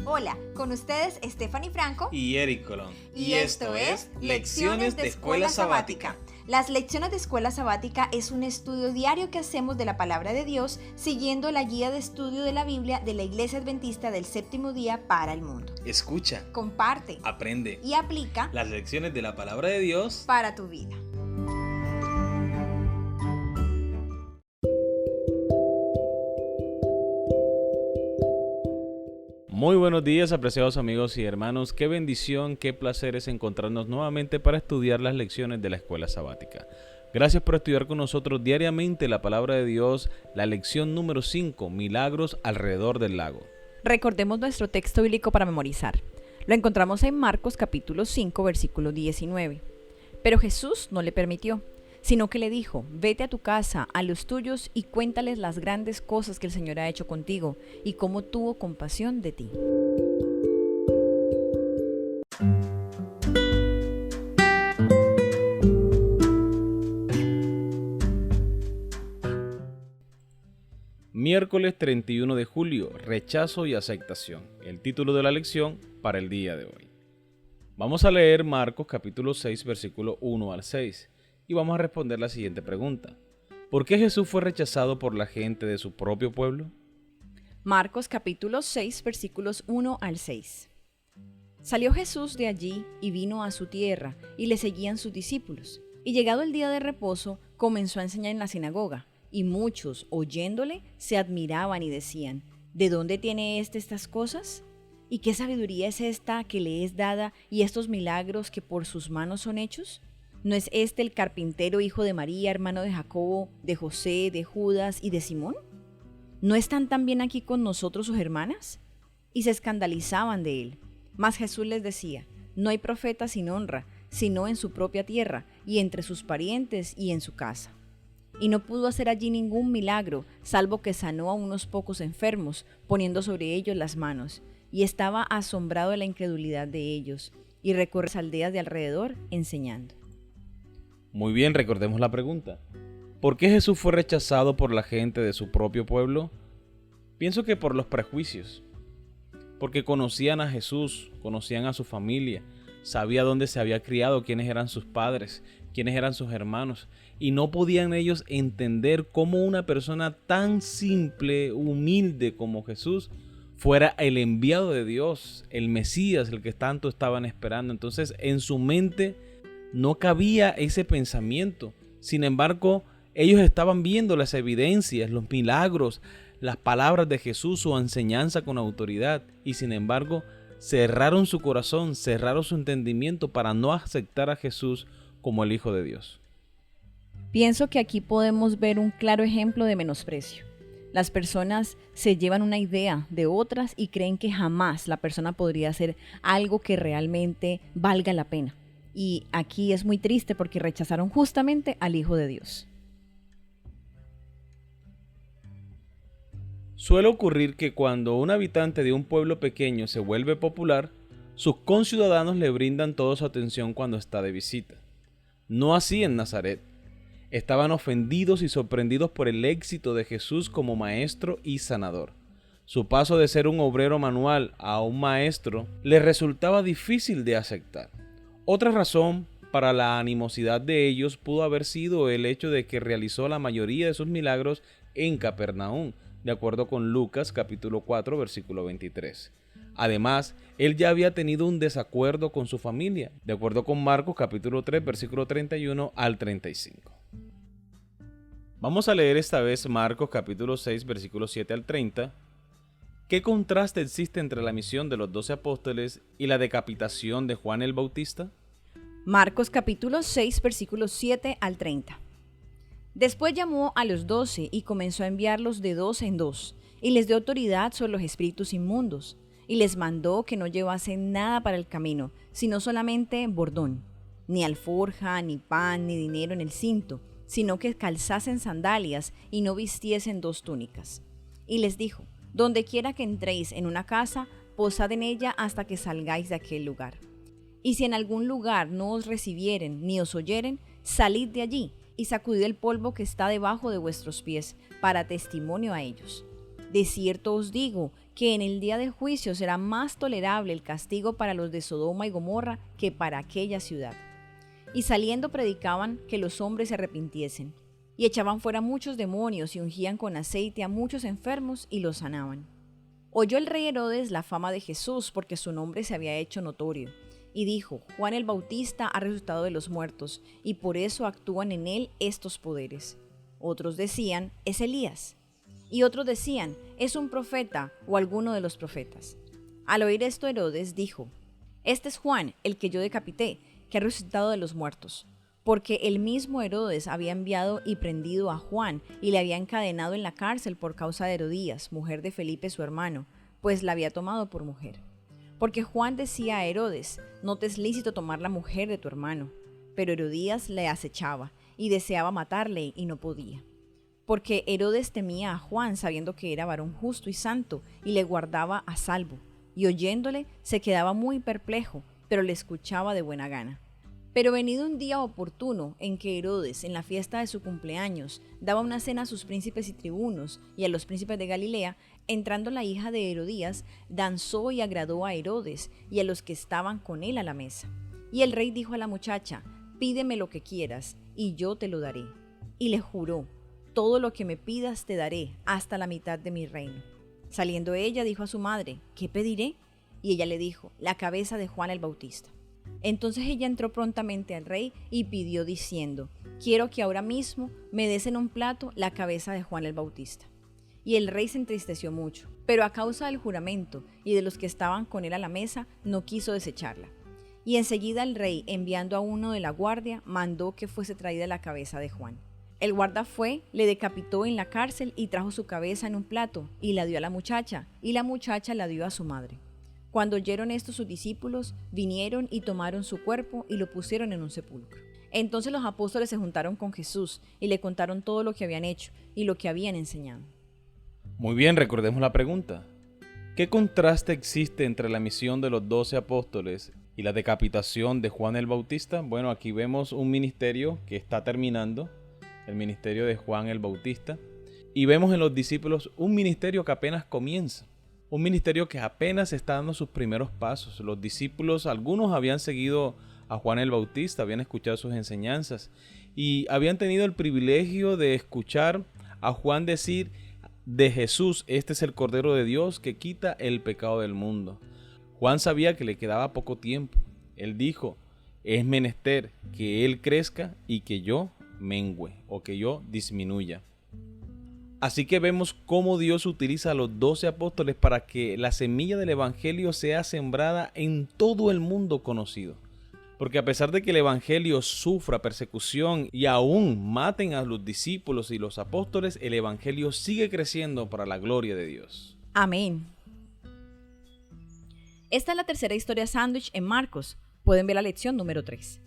Hola, con ustedes Stephanie Franco y Eric Colón. Y esto es Lecciones de Escuela Sabática. Las lecciones de Escuela Sabática es un estudio diario que hacemos de la Palabra de Dios siguiendo la guía de estudio de la Biblia de la Iglesia Adventista del Séptimo Día para el mundo. Escucha, comparte, aprende y aplica las lecciones de la Palabra de Dios para tu vida. Muy buenos días, apreciados amigos y hermanos. Qué bendición, qué placer es encontrarnos nuevamente para estudiar las lecciones de la Escuela Sabática. Gracias por estudiar con nosotros diariamente la Palabra de Dios, la lección número 5, Milagros alrededor del lago. Recordemos nuestro texto bíblico para memorizar. Lo encontramos en Marcos capítulo 5, versículo 19. Pero Jesús no le permitió, sino que le dijo: vete a tu casa, a los tuyos, y cuéntales las grandes cosas que el Señor ha hecho contigo y cómo tuvo compasión de ti. Miércoles 31 de julio, rechazo y aceptación. El título de la lección para el día de hoy. Vamos a leer Marcos capítulo 6, versículo 1 al 6. Y vamos a responder la siguiente pregunta: ¿por qué Jesús fue rechazado por la gente de su propio pueblo? Marcos capítulo 6, versículos 1 al 6. Salió Jesús de allí y vino a su tierra, y le seguían sus discípulos. Y llegado el día de reposo, comenzó a enseñar en la sinagoga, y muchos, oyéndole, se admiraban y decían: ¿de dónde tiene estas cosas? ¿Y qué sabiduría es esta que le es dada, y estos milagros que por sus manos son hechos? ¿No es este el carpintero, hijo de María, hermano de Jacobo, de José, de Judas y de Simón? ¿No están también aquí con nosotros sus hermanas? Y se escandalizaban de él. Mas Jesús les decía: no hay profeta sin honra, sino en su propia tierra, y entre sus parientes y en su casa. Y no pudo hacer allí ningún milagro, salvo que sanó a unos pocos enfermos, poniendo sobre ellos las manos. Y estaba asombrado de la incredulidad de ellos, y recorrió las aldeas de alrededor enseñando. Muy bien, recordemos la pregunta. ¿Por qué Jesús fue rechazado por la gente de su propio pueblo? Pienso que por los prejuicios. Porque conocían a Jesús, conocían a su familia, sabía dónde se había criado, quiénes eran sus padres, quiénes eran sus hermanos, y no podían ellos entender cómo una persona tan simple, humilde como Jesús fuera el enviado de Dios, el Mesías, el que tanto estaban esperando. Entonces, en su mente no cabía ese pensamiento. Sin embargo, ellos estaban viendo las evidencias, los milagros, las palabras de Jesús, su enseñanza con autoridad, y sin embargo, cerraron su corazón, cerraron su entendimiento para no aceptar a Jesús como el Hijo de Dios. Pienso que aquí podemos ver un claro ejemplo de menosprecio. Las personas se llevan una idea de otras y creen que jamás la persona podría hacer algo que realmente valga la pena. Y aquí es muy triste porque rechazaron justamente al Hijo de Dios. Suele ocurrir que cuando un habitante de un pueblo pequeño se vuelve popular, sus conciudadanos le brindan toda su atención cuando está de visita. No así en Nazaret. Estaban ofendidos y sorprendidos por el éxito de Jesús como maestro y sanador. Su paso de ser un obrero manual a un maestro les resultaba difícil de aceptar. Otra razón para la animosidad de ellos pudo haber sido el hecho de que realizó la mayoría de sus milagros en Capernaum, de acuerdo con Lucas capítulo 4 versículo 23. Además, él ya había tenido un desacuerdo con su familia, de acuerdo con Marcos capítulo 3 versículo 31 al 35. Vamos a leer esta vez Marcos capítulo 6 versículo 7 al 30. ¿Qué contraste existe entre la misión de los 12 apóstoles y la decapitación de Juan el Bautista? Marcos capítulo 6 versículos 7 al 30. Después llamó a los 12 y comenzó a enviarlos de 2 en 2, y les dio autoridad sobre los espíritus inmundos, y les mandó que no llevasen nada para el camino, sino solamente bordón, ni alforja, ni pan, ni dinero en el cinto, sino que calzasen sandalias y no vistiesen 2 túnicas. Y les dijo: donde quiera que entréis en una casa, posad en ella hasta que salgáis de aquel lugar. Y si en algún lugar no os recibieren ni os oyeren, salid de allí y sacudid el polvo que está debajo de vuestros pies, para testimonio a ellos. De cierto os digo que en el día del juicio será más tolerable el castigo para los de Sodoma y Gomorra que para aquella ciudad. Y saliendo predicaban que los hombres se arrepintiesen, y echaban fuera muchos demonios y ungían con aceite a muchos enfermos y los sanaban. Oyó el rey Herodes la fama de Jesús porque su nombre se había hecho notorio, y dijo: Juan el Bautista ha resucitado de los muertos, y por eso actúan en él estos poderes. Otros decían: es Elías. Y otros decían: es un profeta o alguno de los profetas. Al oír esto, Herodes dijo: este es Juan, el que yo decapité, que ha resucitado de los muertos. Porque el mismo Herodes había enviado y prendido a Juan y le había encadenado en la cárcel por causa de Herodías, mujer de Felipe su hermano, pues la había tomado por mujer. Porque Juan decía a Herodes: no te es lícito tomar la mujer de tu hermano. Pero Herodías le acechaba y deseaba matarle y no podía. Porque Herodes temía a Juan, sabiendo que era varón justo y santo, y le guardaba a salvo, y oyéndole se quedaba muy perplejo, pero le escuchaba de buena gana. Pero venido un día oportuno en que Herodes, en la fiesta de su cumpleaños, daba una cena a sus príncipes y tribunos y a los príncipes de Galilea, entrando la hija de Herodías, danzó y agradó a Herodes y a los que estaban con él a la mesa. Y el rey dijo a la muchacha: pídeme lo que quieras, y yo te lo daré. Y le juró: todo lo que me pidas te daré, hasta la mitad de mi reino. Saliendo ella, dijo a su madre: ¿qué pediré? Y ella le dijo: la cabeza de Juan el Bautista. Entonces ella entró prontamente al rey y pidió diciendo: quiero que ahora mismo me des en un plato la cabeza de Juan el Bautista. Y el rey se entristeció mucho, pero a causa del juramento y de los que estaban con él a la mesa, no quiso desecharla. Y enseguida el rey, enviando a uno de la guardia, mandó que fuese traída la cabeza de Juan. El guarda fue, le decapitó en la cárcel y trajo su cabeza en un plato y la dio a la muchacha, y la muchacha la dio a su madre. Cuando oyeron esto sus discípulos, vinieron y tomaron su cuerpo y lo pusieron en un sepulcro. Entonces los apóstoles se juntaron con Jesús y le contaron todo lo que habían hecho y lo que habían enseñado. Muy bien, recordemos la pregunta. ¿Qué contraste existe entre la misión de los 12 apóstoles y la decapitación de Juan el Bautista? Bueno, aquí vemos un ministerio que está terminando, el ministerio de Juan el Bautista, y vemos en los discípulos un ministerio que apenas comienza. Un ministerio que apenas está dando sus primeros pasos. Los discípulos, algunos habían seguido a Juan el Bautista, habían escuchado sus enseñanzas y habían tenido el privilegio de escuchar a Juan decir de Jesús: este es el Cordero de Dios que quita el pecado del mundo. Juan sabía que le quedaba poco tiempo. Él dijo: es menester que Él crezca y que yo mengüe o que yo disminuya. Así que vemos cómo Dios utiliza a los 12 apóstoles para que la semilla del evangelio sea sembrada en todo el mundo conocido. Porque a pesar de que el evangelio sufra persecución y aún maten a los discípulos y los apóstoles, el evangelio sigue creciendo para la gloria de Dios. Amén. Esta es la tercera historia sándwich en Marcos. Pueden ver la lección número 3.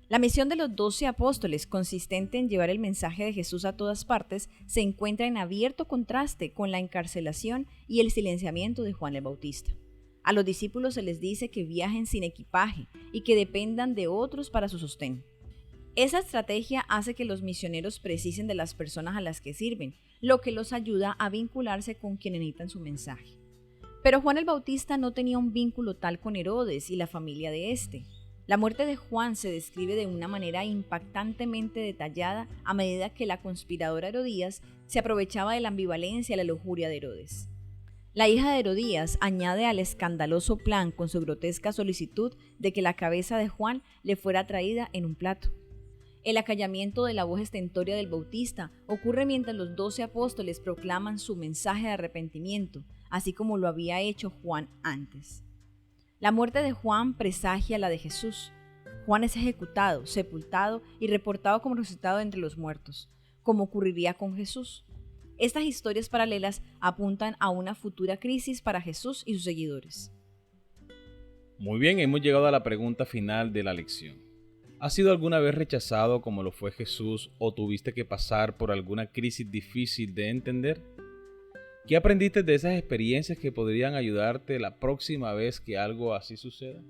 La misión de los 12 apóstoles, consistente en llevar el mensaje de Jesús a todas partes, se encuentra en abierto contraste con la encarcelación y el silenciamiento de Juan el Bautista. A los discípulos se les dice que viajen sin equipaje y que dependan de otros para su sostén. Esa estrategia hace que los misioneros precisen de las personas a las que sirven, lo que los ayuda a vincularse con quienes necesitan su mensaje. Pero Juan el Bautista no tenía un vínculo tal con Herodes y la familia de este. La muerte de Juan se describe de una manera impactantemente detallada a medida que la conspiradora Herodías se aprovechaba de la ambivalencia y la lujuria de Herodes. La hija de Herodías añade al escandaloso plan con su grotesca solicitud de que la cabeza de Juan le fuera traída en un plato. El acallamiento de la voz estentórea del Bautista ocurre mientras los 12 apóstoles proclaman su mensaje de arrepentimiento, así como lo había hecho Juan antes. La muerte de Juan presagia la de Jesús. Juan es ejecutado, sepultado y reportado como resucitado entre los muertos, como ocurriría con Jesús. Estas historias paralelas apuntan a una futura crisis para Jesús y sus seguidores. Muy bien, hemos llegado a la pregunta final de la lección. ¿Has sido alguna vez rechazado como lo fue Jesús o tuviste que pasar por alguna crisis difícil de entender? ¿Qué aprendiste de esas experiencias que podrían ayudarte la próxima vez que algo así suceda?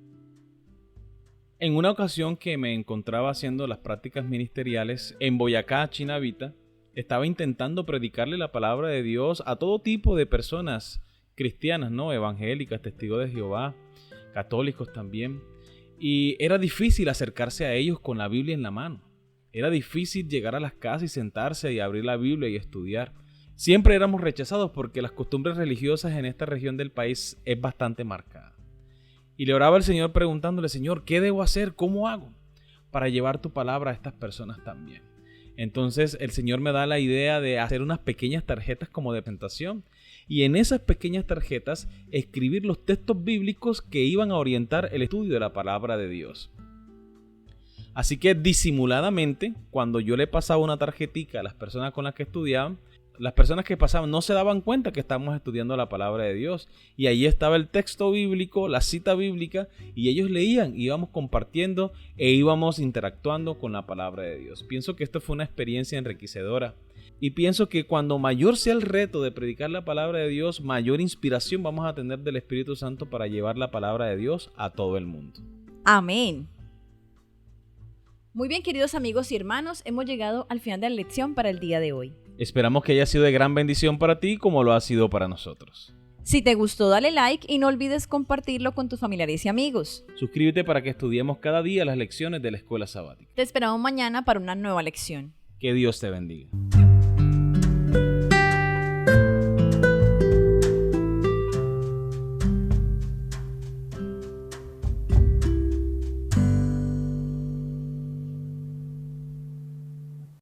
En una ocasión que me encontraba haciendo las prácticas ministeriales en Boyacá, Chinavita, estaba intentando predicarle la palabra de Dios a todo tipo de personas cristianas, ¿no? Evangélicas, testigos de Jehová, católicos también. Y era difícil acercarse a ellos con la Biblia en la mano. Era difícil llegar a las casas y sentarse y abrir la Biblia y estudiar. Siempre éramos rechazados porque las costumbres religiosas en esta región del país es bastante marcada. Y le oraba al Señor preguntándole: Señor, ¿qué debo hacer? ¿Cómo hago para llevar tu palabra a estas personas también? Entonces el Señor me da la idea de hacer unas pequeñas tarjetas como de presentación y en esas pequeñas tarjetas escribir los textos bíblicos que iban a orientar el estudio de la palabra de Dios. Así que disimuladamente, cuando yo le pasaba una tarjetica a las personas con las que estudiaban, las personas que pasaban no se daban cuenta que estábamos estudiando la palabra de Dios. Y ahí estaba el texto bíblico, la cita bíblica, y ellos leían, íbamos compartiendo e íbamos interactuando con la palabra de Dios. Pienso que esto fue una experiencia enriquecedora. Y pienso que cuando mayor sea el reto de predicar la palabra de Dios, mayor inspiración vamos a tener del Espíritu Santo para llevar la palabra de Dios a todo el mundo. Amén. Muy bien, queridos amigos y hermanos, hemos llegado al final de la lección para el día de hoy. Esperamos que haya sido de gran bendición para ti como lo ha sido para nosotros. Si te gustó, dale like y no olvides compartirlo con tus familiares y amigos. Suscríbete para que estudiemos cada día las lecciones de la Escuela Sabática. Te esperamos mañana para una nueva lección. Que Dios te bendiga.